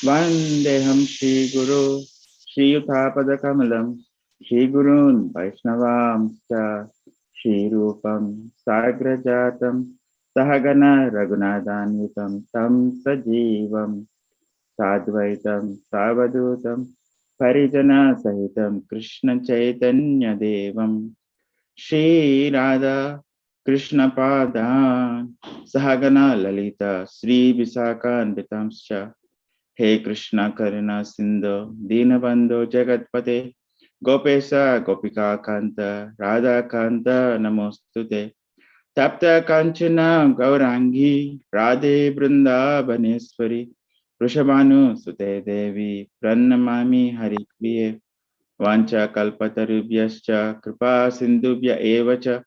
Vandeham Shri Guru Shri Yuthapad Kamalam Shri Gurun Vaishnavamsa Shri Rupam Sagrajatam Sahagana Raghunathanvitam Tam Sajivam Sadvaitam Savadutam Parijana Sahitam Krishna Chaitanya Devam Shri Radha Krishna Padan Sahagana Lalita Sri Visakhanvitamscha He Krishna Karuna Sindhu Dinabandhu Jagatpate Gopesa Gopika Kanta Radha Kanta Namostute Tapta Kanchana Gaurangi Radhe Vrindavaneshwari Rushabhanu Sute Devi Pranamami Hari Priye Vancha Kalpatarubhyascha Kripa Sindhubhya Evacha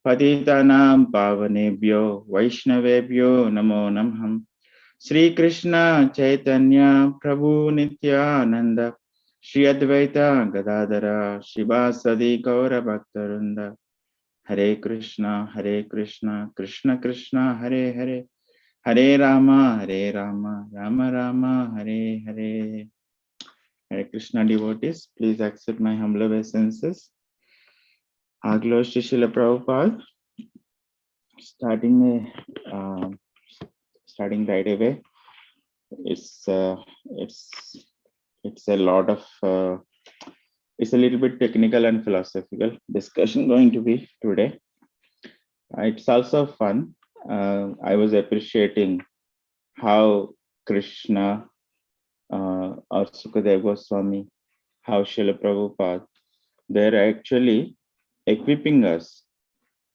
Patitanam Pavanebhyo Vaishnavebhyo Namo Namah Sri Krishna Chaitanya Prabhu Nityananda Shri Advaita Gadadara Shivasadi Gaura Bhaktarunda Hare Krishna Krishna Krishna Hare Hare Hare Rama Rama Rama Hare Hare. Hare Krishna devotees, please accept my humble obeisances. Aglo Shri Srila Prabhupada, starting right away. It's a lot of it's a little bit technical and philosophical discussion going to be today. It's also fun. I was appreciating how Krishna or Sukadeva Goswami, how Srila Prabhupada, they're actually equipping us,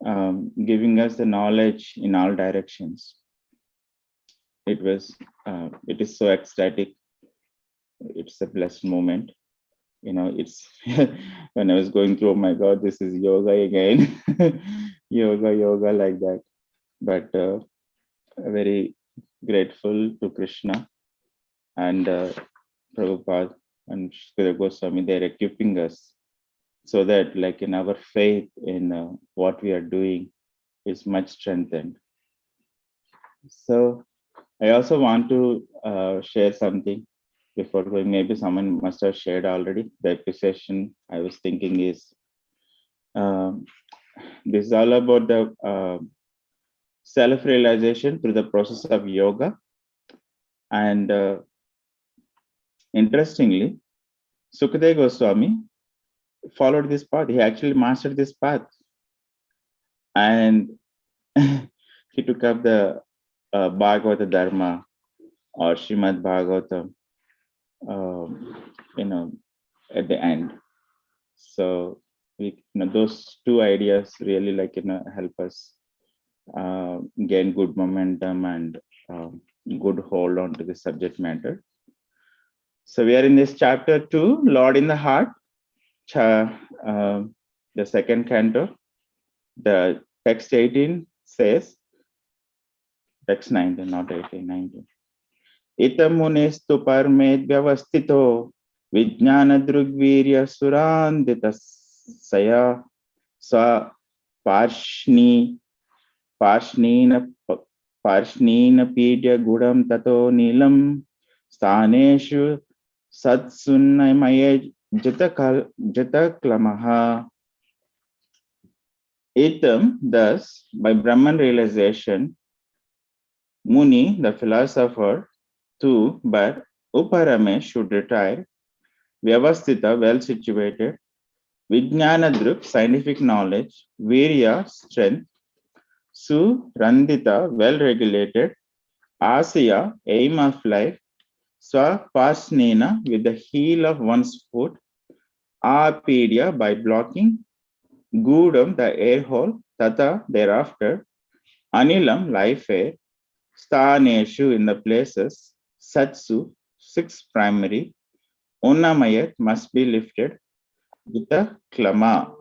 giving us the knowledge in all directions. It is so ecstatic. It's a blessed moment. You know, it's when I was going through, oh my God, this is yoga again, yoga like that. But very grateful to Krishna and Prabhupada and Sukadeva Goswami. They're equipping us so that, like, in our faith in what we are doing is much strengthened. So I also want to share something before going. Maybe someone must have shared already. The appreciation I was thinking is this is all about the self-realization through the process of yoga. And interestingly, Sukadeva Goswami followed this path. He actually mastered this path. And he took up the Bhagavata Dharma or Srimad Bhagavatam, at the end. So those two ideas really help us gain good momentum and good hold on to the subject matter. So we are in this chapter 2, Lord in the Heart, the second canto. The text 18 says, text 19, not 18, 19. Itam munestu parmed vyavastito vijnana drugvirya surandita saya swa parshni Parshnina pidya gudam tato nilam sthaneshu satsunnamaya jataklamaha. Itam, thus, by Brahman realization, Muni, the philosopher, too, but Uparame should retire, Vyavastita, well situated, Vijnanadruk, scientific knowledge, Virya, strength, Su Randita, well regulated, Asya, aim of life, Swa Pasnena, with the heel of one's foot, Apidya, by blocking, Gudam, the air hole, Tata, thereafter, Anilam, life air, Sthaneshu, in the places, Satsu, 6 primary, Unamayat, must be lifted, Vita Klama,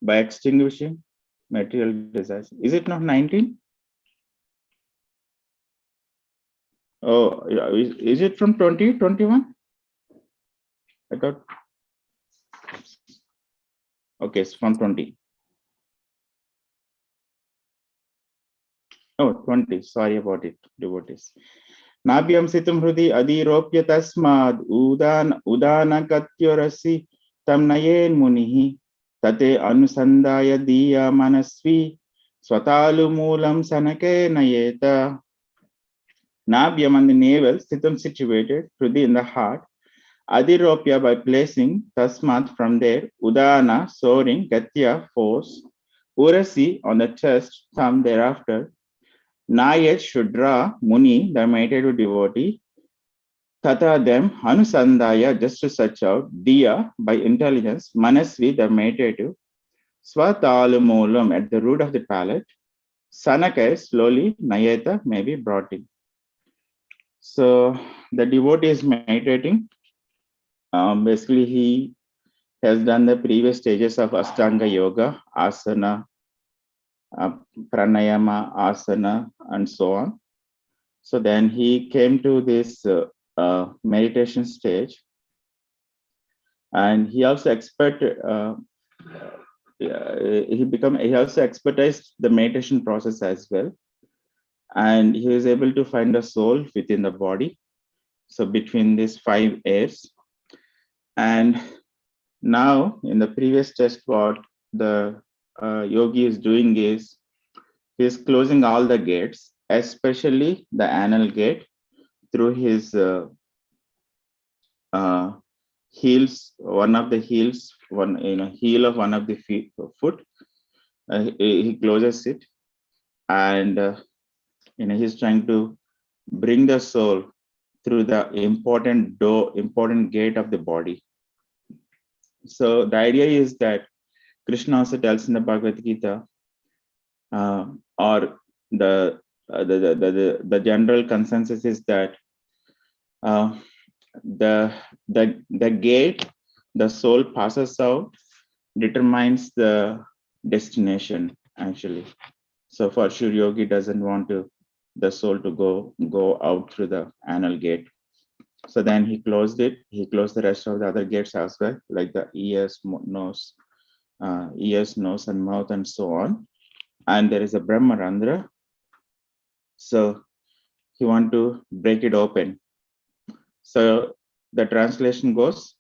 by extinguishing material desires. Is it not 19? Oh, yeah. Is it from 20, 21? I thought. Okay, it's from 20. Oh, 20. Sorry about it, devotees. Nabhyam situm hrudi adiropya tasmad udana katyorasi tam nayen munihi tate anusandaya diya manasvi swatalu moolam sanake nayeta. Nabhyam on the navel, sitam situated, hrudi in the heart, adiropya by placing, tasmat from there, udana soaring, gatya force, urasi on the chest, thumb thereafter, nayat shudra muni, the meditative devotee, tata them, anusandaya just to search out, diya by intelligence, manasvi the meditative, swatalumolam at the root of the palate, sanaka slowly, nayata may be brought in. So the devotee is meditating. Basically, he has done the previous stages of Ashtanga Yoga, Asana, Pranayama, Asana, and so on. So then he came to this meditation stage, and he also he also expertised the meditation process as well, and he was able to find a soul within the body. So between these 5 airs, and now in the previous test, what the yogi is doing is he is closing all the gates, especially the anal gate, through his heels, one of the heels, heel of one of the foot. He closes it, and he's trying to bring the soul through the important door, important gate of the body. So the idea is that Krishna also tells in the Bhagavad Gita, or the general consensus is that the gate the soul passes out determines the destination actually. So for sure, yogi doesn't want the soul to go out through the anal gate. So then he closed it. He closed the rest of the other gates as well, like the ears, nose, and mouth, and so on. And there is a Brahmarandra. So he want to break it open. So the translation goes,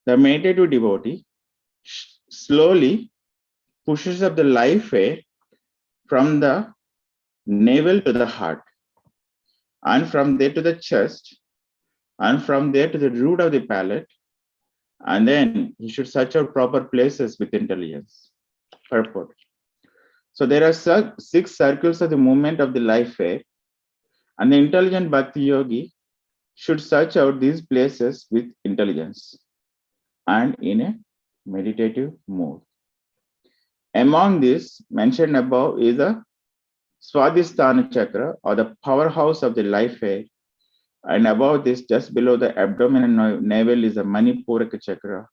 the meditative devotee slowly pushes up the life air from the navel to the heart, and from there to the chest, and from there to the root of the palate, and then he should search out proper places with intelligence. Purport. So there are 6 circles of the movement of the life air, and the intelligent bhakti yogi should search out these places with intelligence and in a meditative mood. Among these mentioned above is the Swadhisthana chakra, or the powerhouse of the life air, and above this, just below the abdomen and navel, is the Manipuraka chakra.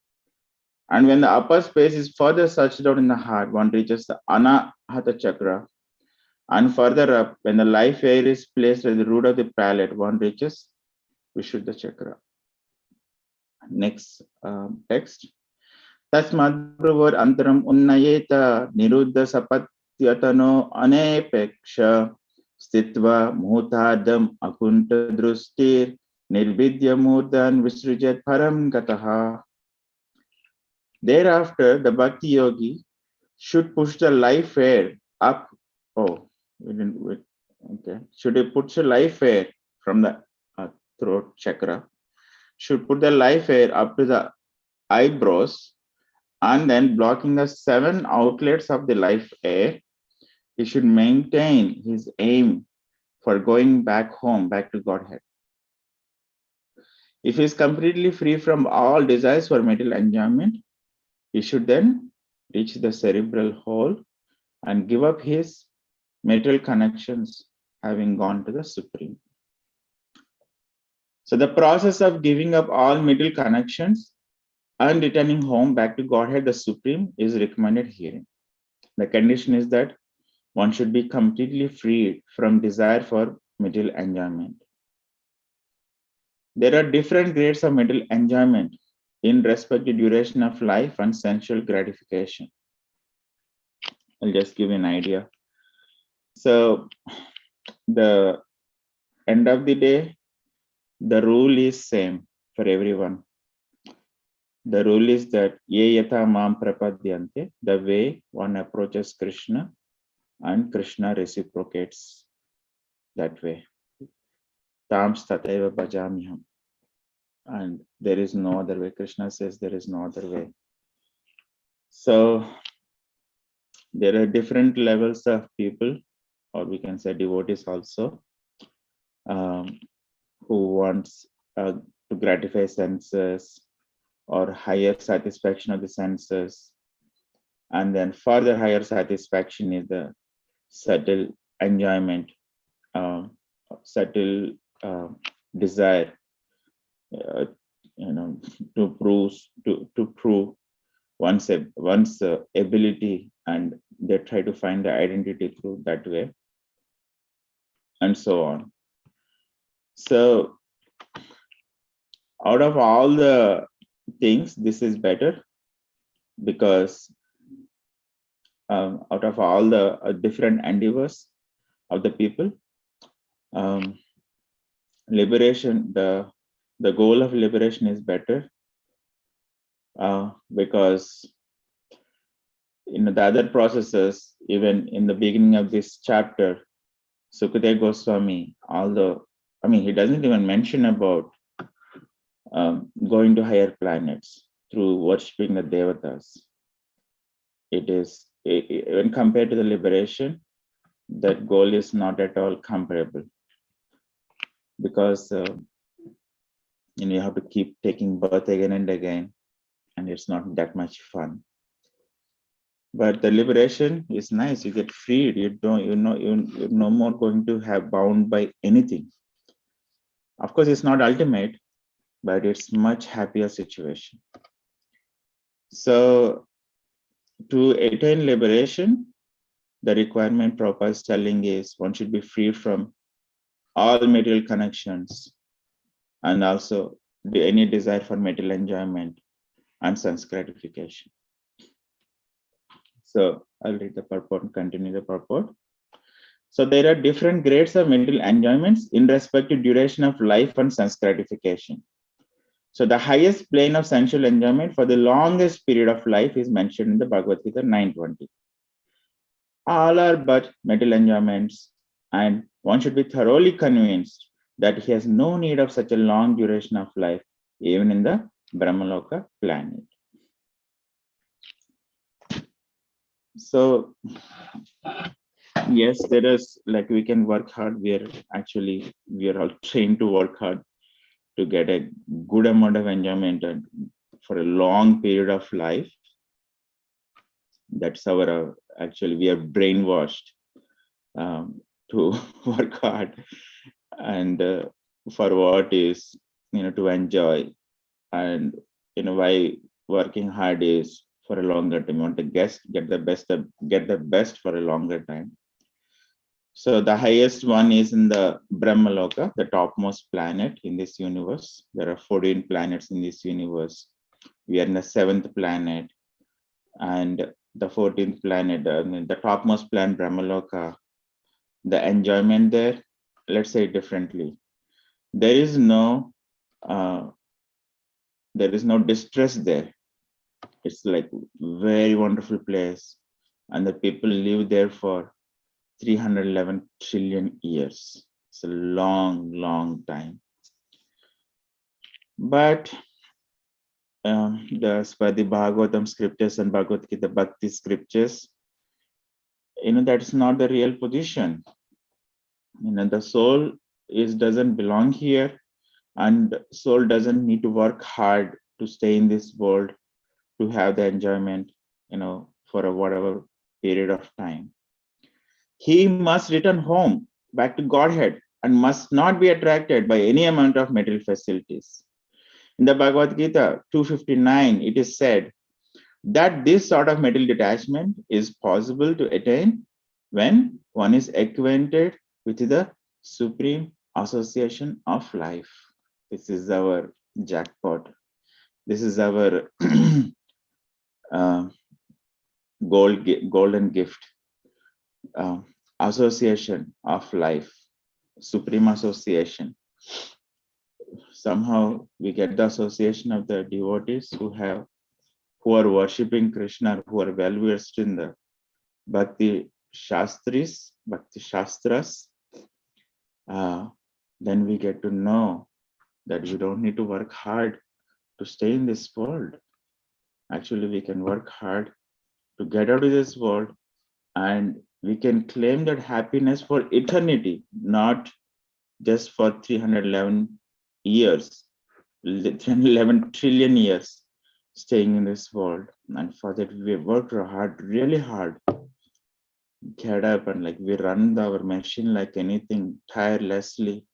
And when the upper space is further searched out in the heart, one reaches the Anahata chakra. And further up, when the life air is placed at the root of the palate, one reaches Vishuddha chakra. Next text. Tasmad Prabhu Antaram Unnayeta Niruddha Sapatyatano Anepeksha Stitva Muhutadam Akunta Drustir Nirvidya Murdan Visrujat Param Gataha. Thereafter, the Bhakti Yogi should push the life air up. Oh, we didn't wait. Okay. Should he push the life air from the throat chakra? Should put the life air up to the eyebrows, and then blocking the 7 outlets of the life air, he should maintain his aim for going back home, back to Godhead. If he is completely free from all desires for material enjoyment, he should then reach the cerebral hole and give up his material connections, having gone to the Supreme. So the process of giving up all material connections and returning home back to Godhead, the Supreme, is recommended here. The condition is that one should be completely freed from desire for material enjoyment. There are different grades of material enjoyment in respect to duration of life and sensual gratification. I'll just give you an idea. So the end of the day, the rule is same for everyone. The rule is that ye yatha mam prapadyante, the way one approaches Krishna and Krishna reciprocates that way. Tams tateva bhajamiham. And there is no other way. Krishna says there is no other way. So there are different levels of people, or we can say devotees also, who wants to gratify senses or higher satisfaction of the senses. And then further higher satisfaction is the subtle enjoyment, subtle desire, to prove one's ability, and they try to find the identity through that way, and so on. So out of all the things, this is better, because out of all the different endeavors of the people, liberation, the goal of liberation is better, because the other processes, even in the beginning of this chapter, Sukadeva Goswami, although, he doesn't even mention about going to higher planets through worshipping the devatas. It is, when compared to the liberation, that goal is not at all comparable, because you have to keep taking birth again and again, and it's not that much fun. But the liberation is nice. You get freed. You're no more going to have bound by anything. Of course, it's not ultimate, but it's much happier situation. So to attain liberation, the requirement Prabhupada is telling is one should be free from all material connections, and also any desire for material enjoyment and sense gratification. So I'll read the purport and continue the purport. So there are different grades of material enjoyments in respect to duration of life and sense gratification. So the highest plane of sensual enjoyment for the longest period of life is mentioned in the Bhagavad Gita 9:20. All are but material enjoyments, and one should be thoroughly convinced that he has no need of such a long duration of life, even in the Brahmaloka planet. So yes, there is, like, we can work hard. We are all trained to work hard to get a good amount of enjoyment and for a long period of life. That's our, actually, we are brainwashed to work hard, and for what is, to enjoy, and why working hard is for a longer time. You want to get the best for a longer time. So the highest one is in the Brahmaloka, the topmost planet in this universe. There are 14 planets in this universe. We are in the 7th planet, and the 14th planet, the topmost planet, Brahmaloka, the enjoyment there, let's say it differently. There is no distress there. It's like very wonderful place, and the people live there for 311 trillion years. It's a long, long time. But the Srimad Bhagavatam scriptures and Bhagavad Gita Bhakti scriptures, that's not the real position. The soul doesn't belong here, and soul doesn't need to work hard to stay in this world to have the enjoyment, for a whatever period of time. He must return home, back to Godhead, and must not be attracted by any amount of material facilities. In the Bhagavad Gita 259, it is said that this sort of material detachment is possible to attain when one is acquainted with the supreme association of life. This is our jackpot. This is our golden gift. Association of life. supreme association. Somehow we get the association of the devotees who are worshipping Krishna, who are well versed in the Bhakti Shastras. Then we get to know that we don't need to work hard to stay in this world. Actually, we can work hard to get out of this world, and we can claim that happiness for eternity, not just for 311 years, 311 trillion years staying in this world. And for that, we worked hard, really hard, get up and like we run our machine like anything tirelessly.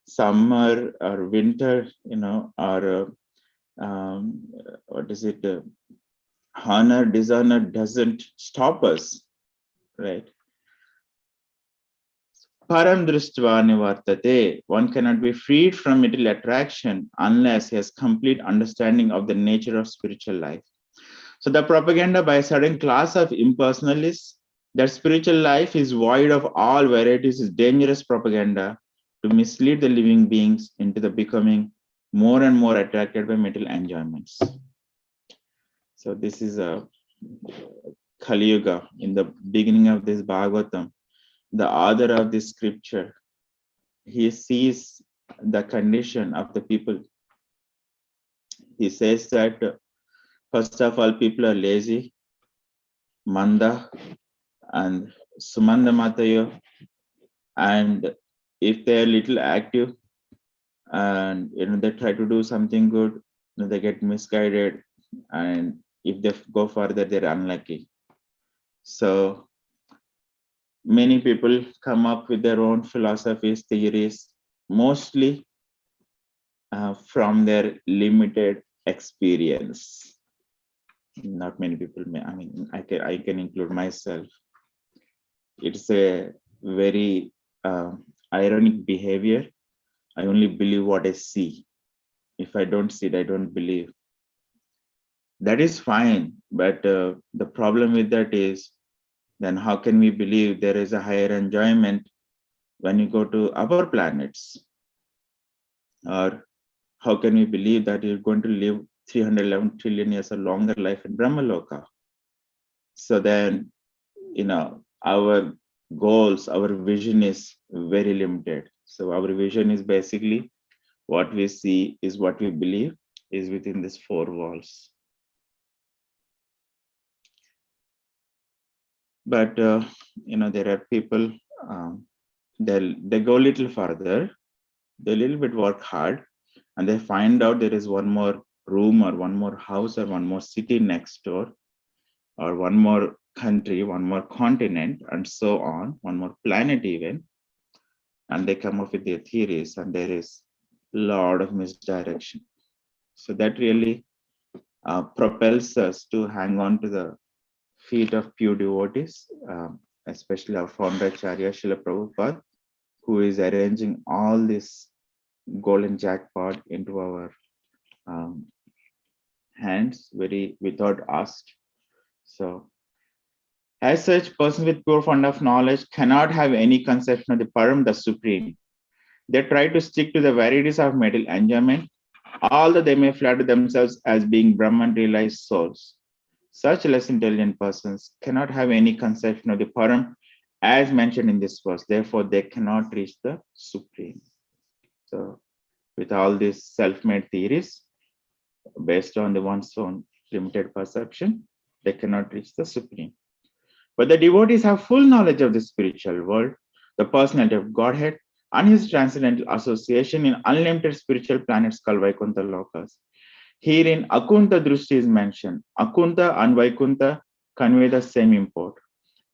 Summer or winter, or what is it? Honor, dishonor doesn't stop us, right? Param drishtva nivartate. One cannot be freed from material attraction unless he has complete understanding of the nature of spiritual life. So the propaganda by a certain class of impersonalists that spiritual life is void of all varieties is dangerous propaganda to mislead the living beings into the becoming more and more attracted by material enjoyments. So this is a Kali Yuga. In the beginning of this Bhagavatam, the author of this scripture, he sees the condition of the people. He says that first of all, people are lazy, manda, and sumanda matayo, and if they're little active and they try to do something good, they get misguided, and if they go further, they're unlucky. So many people come up with their own philosophies, theories, mostly from their limited experience. Not many people may, I can include myself. It's a very ironic behavior. I only believe what I see. If I don't see it, I don't believe. That is fine, but the problem with that is, then how can we believe there is a higher enjoyment when you go to other planets? Or how can we believe that you're going to live 311 trillion years or longer life in Brahmaloka? So then, our goals, our vision is very limited. So our vision is basically what we see is what we believe is within these four walls. But there are people, they go a little further, they a little bit work hard, and they find out there is one more room or one more house or one more city next door, or one more country, one more continent, and so on, one more planet even. And they come up with their theories, and there is a lot of misdirection. So that really propels us to hang on to the feet of pure devotees, especially our founder Acharya Srila Prabhupada, who is arranging all this golden jackpot into our hands without asked. So as such, person with pure fund of knowledge cannot have any conception of the Param, the Supreme. They try to stick to the varieties of material enjoyment, although they may flatter themselves as being Brahman realized souls. Such less intelligent persons cannot have any conception of the Param as mentioned in this verse. Therefore, they cannot reach the Supreme. So, with all these self-made theories, based on the one's own limited perception, they cannot reach the Supreme. But the devotees have full knowledge of the spiritual world, the personality of Godhead, and his transcendental association in unlimited spiritual planets called Vaikuntha Lokas. Herein, Akunta Drushti is mentioned. Akunta and Vaikuntha convey the same import.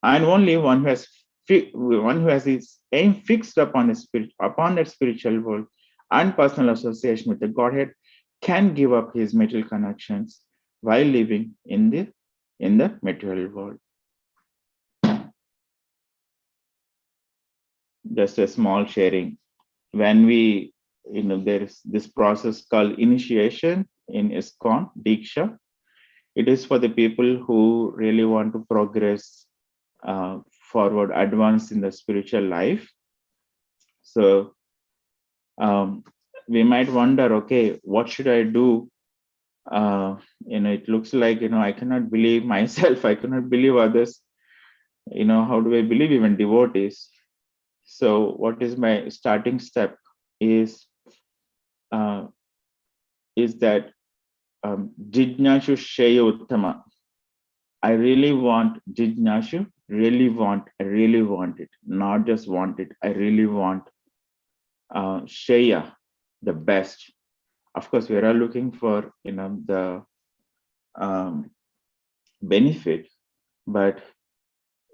And only one who has his aim fixed upon that spiritual world and personal association with the Godhead can give up his material connections while living in the material world. Just a small sharing. When we, there is this process called initiation in ISKCON, Diksha. It is for the people who really want to progress forward, advance in the spiritual life. So we might wonder, okay, what should I do? It looks like, I cannot believe myself. I cannot believe others. How do I believe even devotees? So what is my starting step is that Jijnashu Shreya Uttama. I really want Jijnashu, I really want it, not just want it. I really want Shreya, the best. Of course, we are all looking for, the benefit, but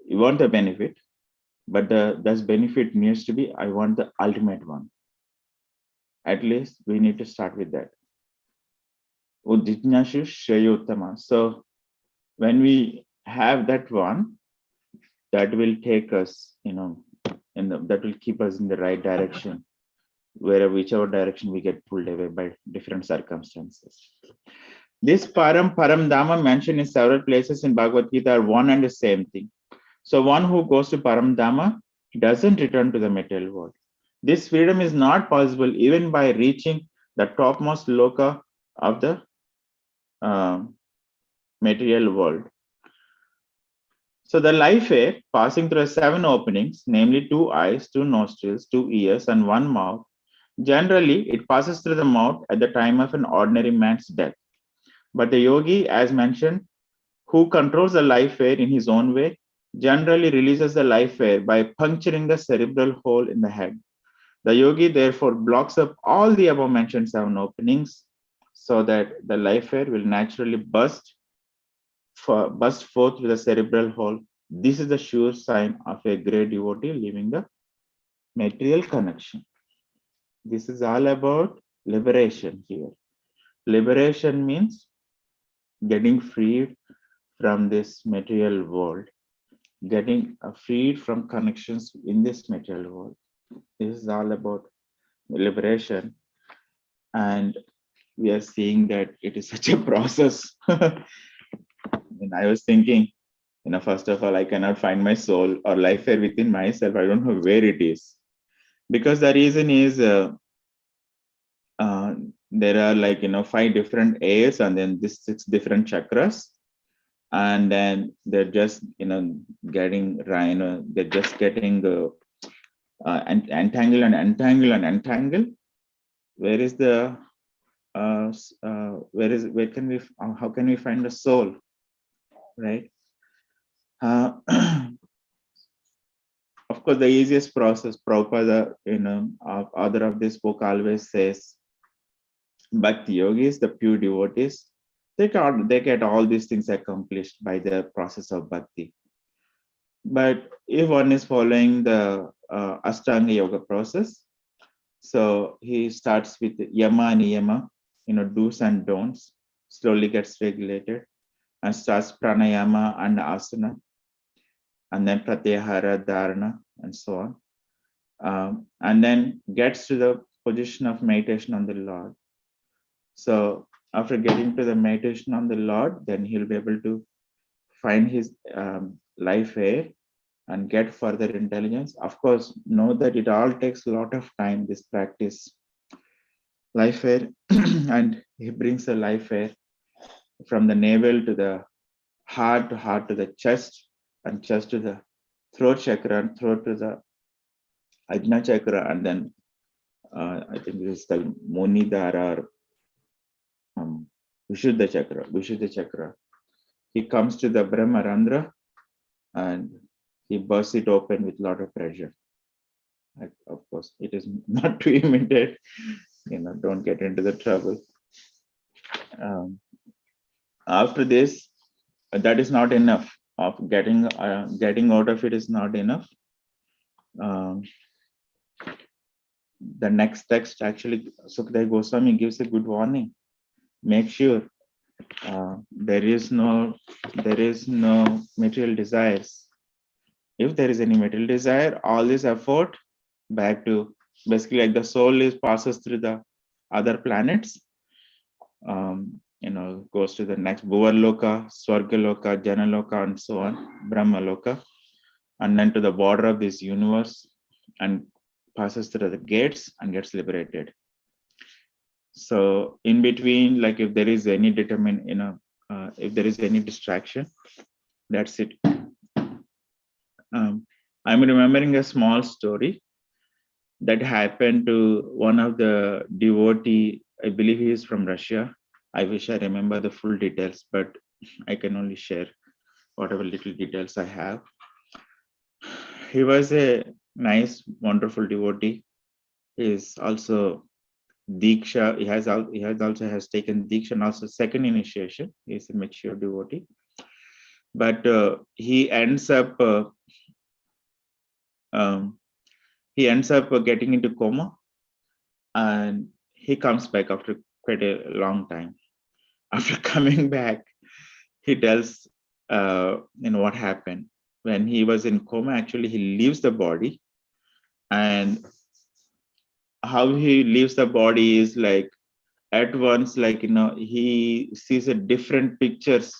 you want the benefit, but this benefit needs to be, I want the ultimate one. At least we need to start with that. Jijnashu Shreya Uttama. So when we have that one, that will take us, that will keep us in the right direction, whichever direction we get pulled away by different circumstances. This Param Dhamma mentioned in several places in Bhagavad Gita are one and the same thing. So one who goes to Param Dhamma doesn't return to the material world. This freedom is not possible even by reaching the topmost loka of the material world. So the life air passing through 7 openings, namely 2 eyes, 2 nostrils, 2 ears, and 1 mouth, generally it passes through the mouth at the time of an ordinary man's death. But the yogi, as mentioned, who controls the life air in his own way, generally releases the life air by puncturing the cerebral hole in the head. The yogi therefore blocks up all the above mentioned 7 openings so that the life air will naturally burst forth with a cerebral hole. This is the sure sign of a great devotee leaving the material connection. This is all about liberation here. Liberation means getting freed from this material world, getting freed from connections in this material world. This is all about liberation. And we are seeing that it is such a process. And I was thinking, first of all, I cannot find my soul or life air within myself. I don't know where it is. Because the reason is there are 5 different airs and then this 6 different chakras. And then they're just, getting, they're just getting entangle and entangle and entangle. Where is the, where can we, how can we find the soul, right? Of course, the easiest process, Prabhupada, author of this book always says, bhakti yogis, the pure devotees, they get all these things accomplished by the process of bhakti. But if one is following the Ashtanga yoga process, so he starts with yama and niyama, do's and don'ts, slowly gets regulated and starts pranayama and asana, and then pratyahara, dharana, and so on. And then gets to the position of meditation on the Lord. So after getting to the meditation on the Lord, then he'll be able to find his life air and get further intelligence. Of course, know that it all takes a lot of time, this practice. Life air, and he brings the life air from the navel to the heart to the chest, and chest to the throat chakra, and throat to the Ajna chakra, and then I think this is called Monidara or Vishuddha chakra. He comes to the Brahmarandra and he bursts it open with a lot of pressure. Of course, it is not to imitate, don't get into the trouble. After this, that is not enough. Of getting out of it is not enough. The next text, actually, Sukadeva Goswami gives a good warning. Make sure there is no material desires. If there is any material desire, all this effort back to basically like the soul passes through the other planets, goes to the next Bhuvarloka, Swargaloka, Janaloka, and so on, Brahmaloka. and then to the border of this universe and passes through the gates and gets liberated. So in between, like if there is any if there is any distraction, that's it. I'm remembering a small story that happened to one of the devotee. I believe he is from Russia. I wish I remember the full details, but I can only share whatever little details I have. He was a nice, wonderful devotee. He is also Diksha. He has also has taken Diksha and also second initiation. He is a mature devotee. But he ends up getting into coma, and he comes back after quite a long time. After coming back, he tells what happened. When he was in coma, actually he leaves the body, and how he leaves the body is like at once, like he sees a different pictures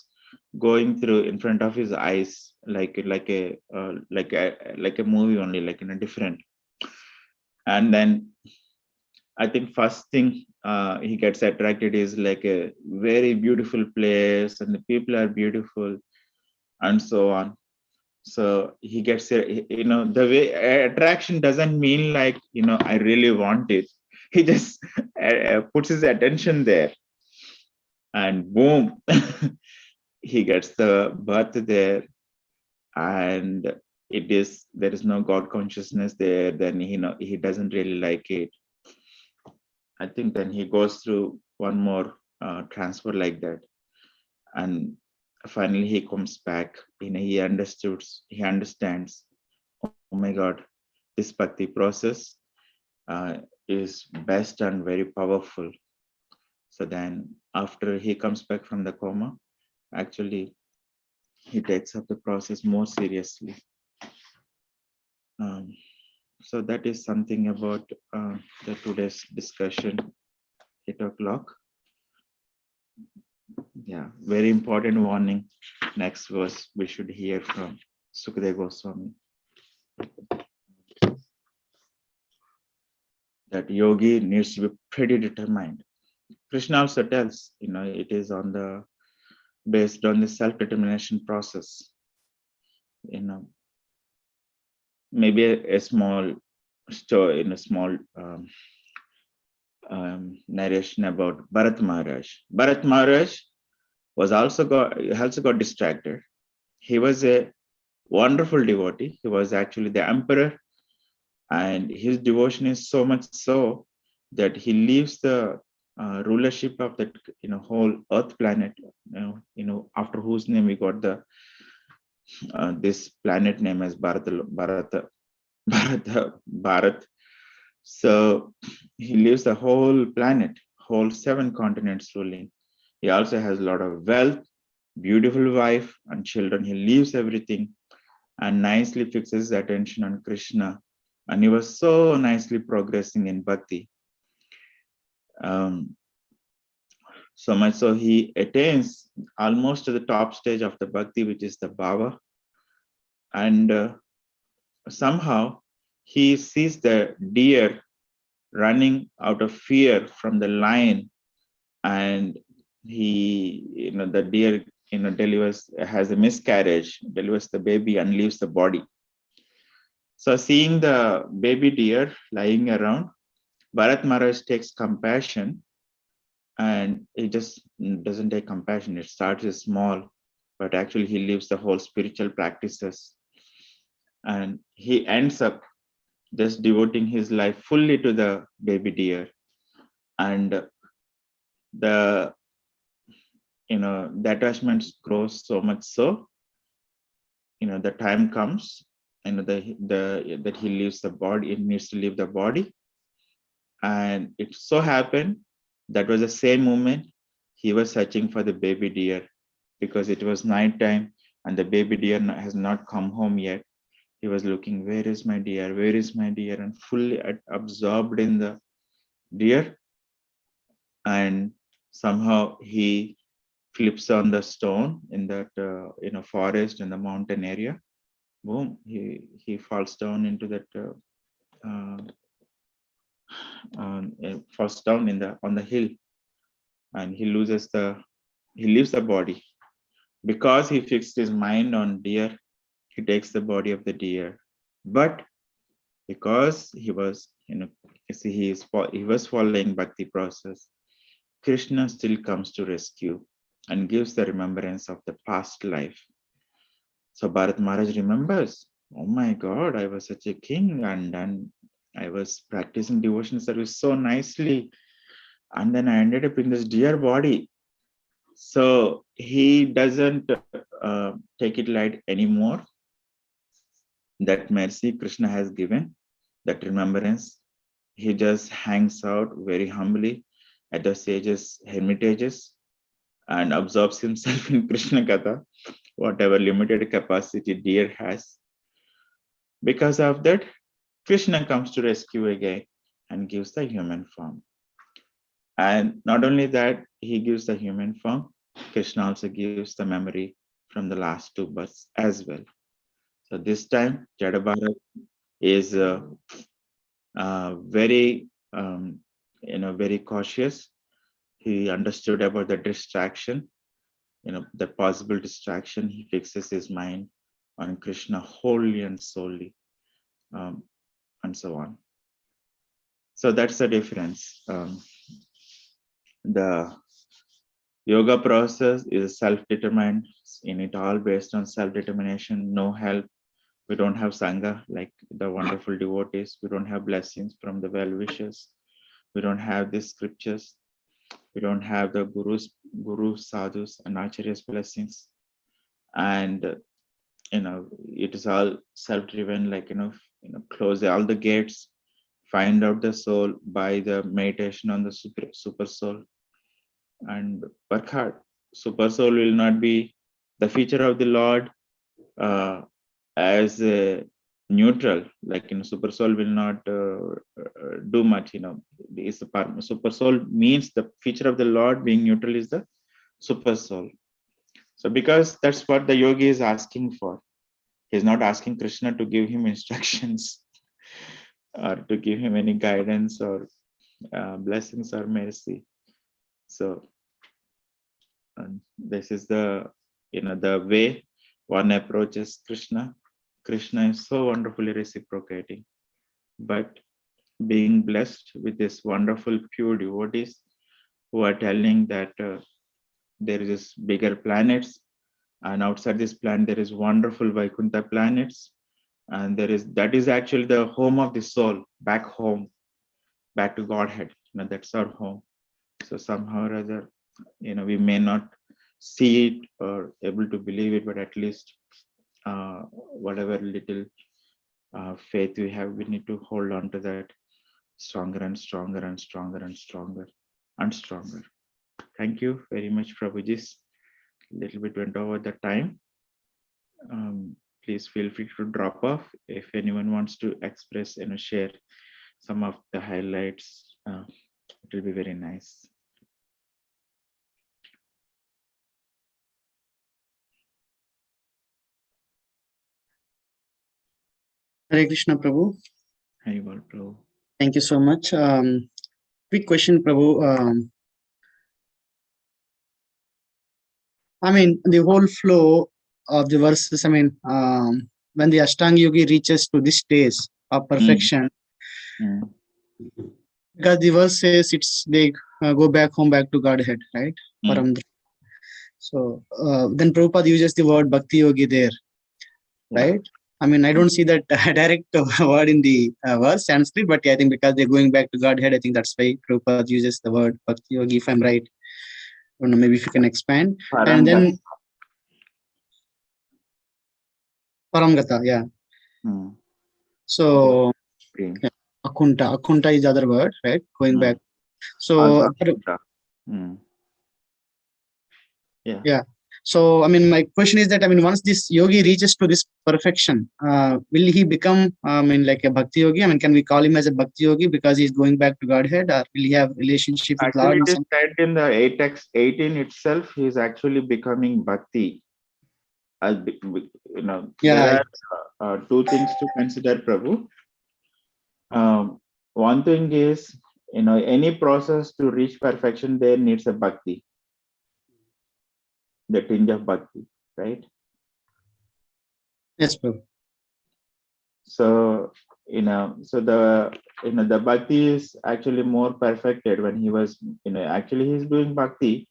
going through in front of his eyes, like a movie only, like in a different. And then I think first thing he gets attracted is like a very beautiful place, and the people are beautiful, and so on. So he gets the way attraction doesn't mean like I really want it. He just puts his attention there, and boom, he gets the birth there, and there is no God consciousness there. Then he doesn't really like it. I think then he goes through one more transfer like that, and finally he comes back. He understands. Oh my God, this bhakti process is best and very powerful. So then, after he comes back from the coma, actually he takes up the process more seriously. So that is something about the today's discussion. 8 o'clock. Yeah, very important warning. Next verse we should hear from Sukadeva Goswami. That yogi needs to be pretty determined. Krishna also tells, it is based on the self-determination process. Maybe a small story, in a small narration about Bharat Maharaj. Bharat Maharaj also got distracted. He was a wonderful devotee. He was actually the emperor, and his devotion is so much so that he leaves the rulership of that whole earth planet, after whose name we got the this planet name as Bharat. So he leaves the whole planet, whole 7 continents ruling. He also has a lot of wealth, beautiful wife and children. He leaves everything and nicely fixes his attention on Krishna. And he was so nicely progressing in bhakti. So much so he attains almost to the top stage of the bhakti, which is the bhava. And somehow he sees the deer running out of fear from the lion, and the deer has a miscarriage, delivers the baby and leaves the body. So seeing the baby deer lying around, Bharat Maharaj takes compassion, and he just doesn't take compassion. It starts as small, but actually he leaves the whole spiritual practices, and he ends up just devoting his life fully to the baby deer. And the attachment grows so much so, the time comes, that he leaves the body. It needs to leave the body, and it so happened that was the same moment he was searching for the baby deer, because it was night time and the baby deer has not come home yet. He was looking, where is my deer? Where is my deer? And fully absorbed in the deer. And somehow he flips on the stone in that forest in the mountain area, boom, he falls down into that falls down on the hill, and he leaves the body. Because he fixed his mind on deer, he takes the body of the deer. But because he was, he was following bhakti process, Krishna still comes to rescue and gives the remembrance of the past life. So Bharat Maharaj remembers, oh my God, I was such a king, and I was practicing devotion service so nicely, and then I ended up in this dear body. So he doesn't take it light anymore. That mercy Krishna has given, that remembrance, he just hangs out very humbly at the sages' hermitages and absorbs himself in Krishna Katha, whatever limited capacity deer has. Because of that, Krishna comes to rescue again and gives the human form. And not only that, he gives the human form, Krishna also gives the memory from the last two births as well. So this time, Jadabharat is very, very cautious. He understood about the distraction, the possible distraction. He fixes his mind on Krishna wholly and solely, and so on. So that's the difference. The yoga process is self-determined, in it all based on self-determination, no help. We don't have sangha like the wonderful devotees. We don't have blessings from the well-wishers. We don't have the scriptures. We don't have the gurus, sadhus, and acharyas blessings. And it is all self-driven. Like close all the gates, find out the soul by the meditation on the super soul, and work hard. Super soul will not be the feature of the Lord as a neutral. Like super soul will not do much. Is the super soul means the feature of the Lord being neutral is the super soul. So because that's what the yogi is asking for. He's not asking Krishna to give him instructions or to give him any guidance or blessings or mercy. So this is the the way one approaches Krishna. Krishna is so wonderfully reciprocating, but being blessed with this wonderful pure devotees who are telling that there is bigger planets, and outside this planet there is wonderful Vaikuntha planets, and that is actually the home of the soul, back home, back to Godhead. That's our home. So somehow or other, we may not see it or able to believe it, but at least whatever little faith we have, we need to hold on to that stronger and stronger and stronger and stronger and stronger. Thank you very much, Prabhuji. A little bit went over the time. Please feel free to drop off if anyone wants to express, share some of the highlights. It will be very nice. Hare Krishna, Prabhu. Hare Prabhu. Thank you so much. Quick question, Prabhu. The whole flow of the verses, when the Ashtanga Yogi reaches to this stage of perfection, because the verse says they go back home, back to Godhead, right? So then Prabhupada uses the word Bhakti Yogi there, right? I don't see that direct word in the verse Sanskrit, but I think because they're going back to Godhead, I think that's why Prabhupada uses the word Bhakti Yogi, if I'm right. I don't know, maybe if you can expand. And then Paramgata, yeah. So Akunta is the other word, right? Going back. So yeah. So my question is that once this yogi reaches to this perfection, will he become like a bhakti yogi? Can we call him as a bhakti yogi because he's going back to Godhead, or will he have relationship with Lord? It is said in the 8 text 18 itself, he is actually becoming bhakti. there are two things to consider, Prabhu. One thing is, any process to reach perfection, there needs a bhakti, the tinge of bhakti, right? Yes, Prabhu. So, so the bhakti is actually more perfected when he was, actually he's doing bhakti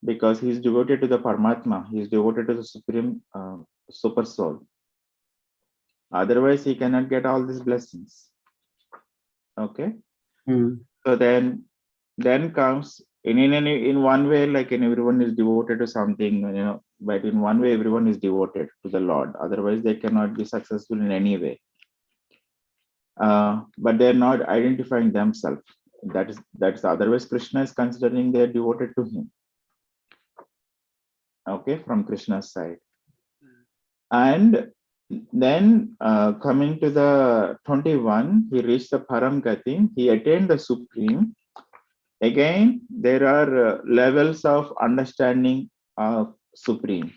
because he's devoted to the Paramatma, he's devoted to the supreme super soul. Otherwise, he cannot get all these blessings. Okay. So then comes in one way, like everyone is devoted to something, but in one way everyone is devoted to the Lord. Otherwise, they cannot be successful in any way. But they're not identifying themselves. That's otherwise Krishna is considering they're devoted to him. Okay, from Krishna's side. And then coming to the 21, he reached the Param Gati, he attained the supreme. Again, there are levels of understanding of supreme.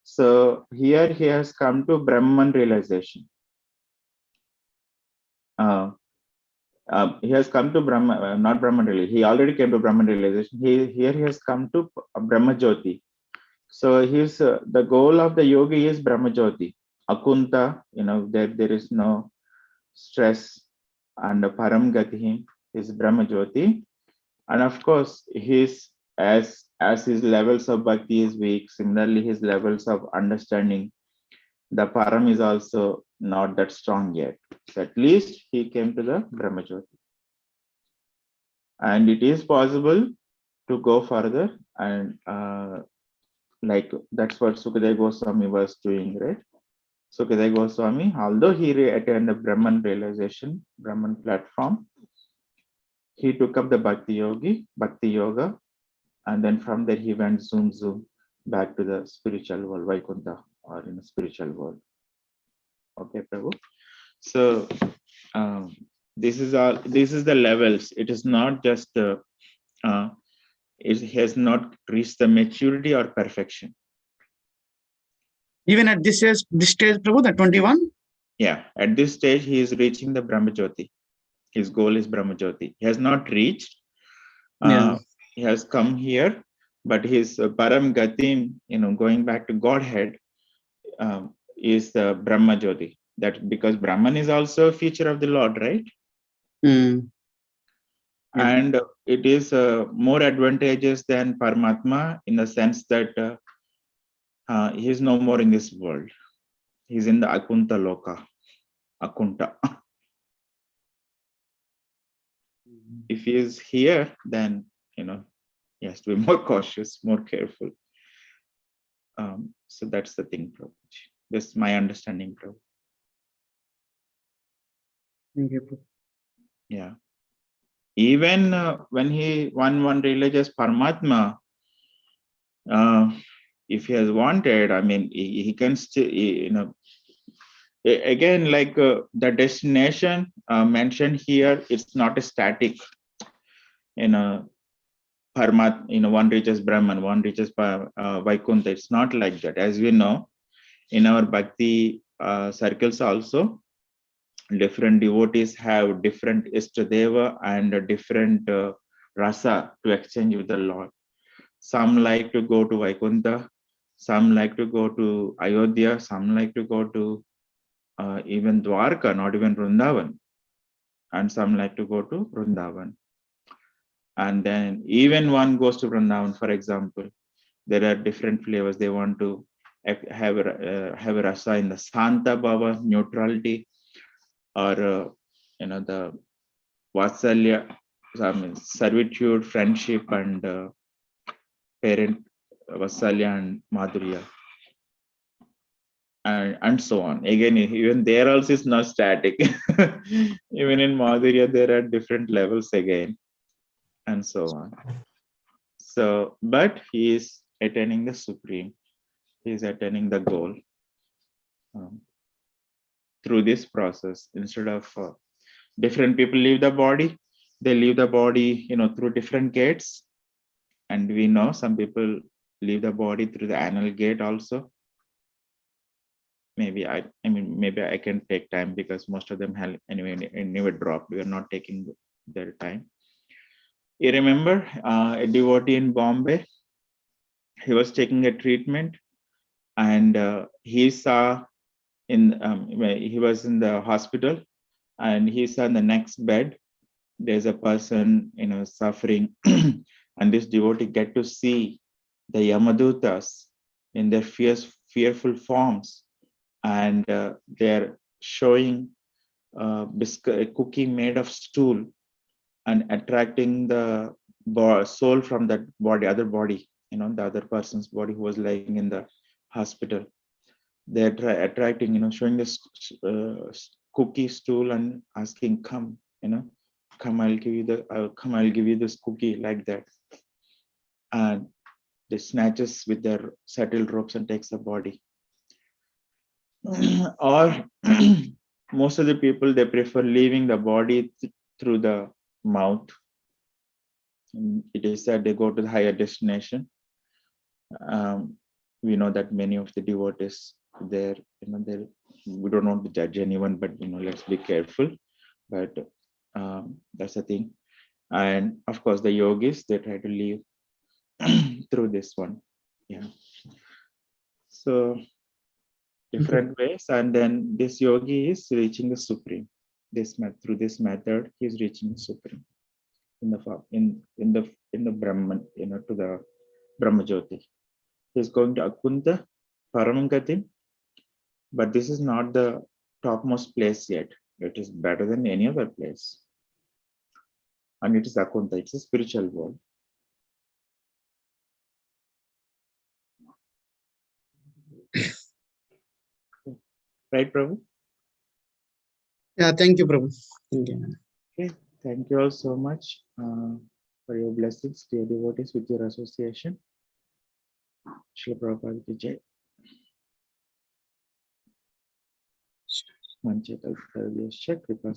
So here he has come to Brahman realization. He has come to Brahma, not Brahman really. He already came to Brahman realization. Here he has come to Brahma Jyoti. So he's the goal of the yogi is Brahma Jyoti, Akunta. There is no stress, and Param Gati is Brahma Jyoti. And of course, as his levels of bhakti is weak, similarly his levels of understanding, the Param is also not that strong yet. So at least he came to the Brahma Jyoti. And it is possible to go further, and like that's what Sukadeva Goswami was doing, right? Sukadeva Goswami, although he attained the Brahman realization, Brahman platform, he took up the Bhakti Yoga, and then from there he went zoom back to the spiritual world, Vaikuntha, or in the spiritual world. Okay, Prabhu. So this is the levels. It is not just it has not reached the maturity or perfection. Even at this stage, Prabhu, the 21? Yeah, at this stage he is reaching the Brahma Jyoti. His goal is Brahma Jyoti. He has not reached. He has come here, but his Param Gatim, going back to Godhead, is the Brahma Jyoti. That because Brahman is also a feature of the Lord, right? And it is more advantageous than Paramatma in the sense that he is no more in this world. He's in the Akunta Loka. Akunta. If he is here, then he has to be more cautious, more careful. So that's the thing, Prabhu. This is my understanding, Prabhu. Thank you. Yeah. Even when one realizes Paramatma, if he has wanted, I mean, he can still, again, like the destination mentioned here, it's not a static. One reaches Brahman, one reaches Vaikuntha. It's not like that. As we know, in our bhakti circles also, different devotees have different Ishtadeva and different rasa to exchange with the Lord. Some like to go to Vaikuntha, some like to go to Ayodhya, some like to go to even Dwarka, not even Vrindavan, and some like to go to Vrindavan. And then even one goes to Vrindavan, for example, there are different flavors. They want to have a rasa in the Santa Bhava, neutrality, or the Vatsalya, I mean, servitude, friendship, and parent Vatsalya and Madhurya, and so on. Again, even there also is not static. Even in Madhurya, there are different levels again, and so on. So, but he is attaining the supreme. He is attaining the goal through this process. Instead of different people leave the body, they leave the body, through different gates. And we know some people leave the body through the anal gate also. maybe maybe I can take time because most of them have anyway dropped. We are not taking their time. You remember a devotee in Bombay? He was taking a treatment, and he saw he was in the hospital, and he saw in the next bed there's a person suffering, and this devotee get to see the Yamadutas in their fearful forms, and they're showing a cookie made of stool and attracting the soul from that other body, the other person's body who was lying in the hospital. They're attracting, showing this cookie stool and asking, come, come, I'll give you I'll give you this cookie, like that. And they snatches with their subtle ropes and takes the body. Or most of the people, they prefer leaving the body through the mouth. It is said they go to the higher destination. We know that many of the devotees there, we don't want to judge anyone, but let's be careful. But that's the thing. And of course, the yogis, they try to leave through this one. Yeah. So different ways, and then this yogi is reaching the supreme. Through this method, he is reaching the supreme in the Brahman, to the Brahma Jyoti. He is going to Akunta Paramangati, but this is not the topmost place yet. It is better than any other place, and it is Akunta. It's a spiritual world. Right, Prabhu? Yeah, thank you, Prabhu. Thank you. Okay, thank you all so much for your blessings, dear devotees, with your association. Shri Prabhupada ki jai. Manche kalpataruvyascha kripa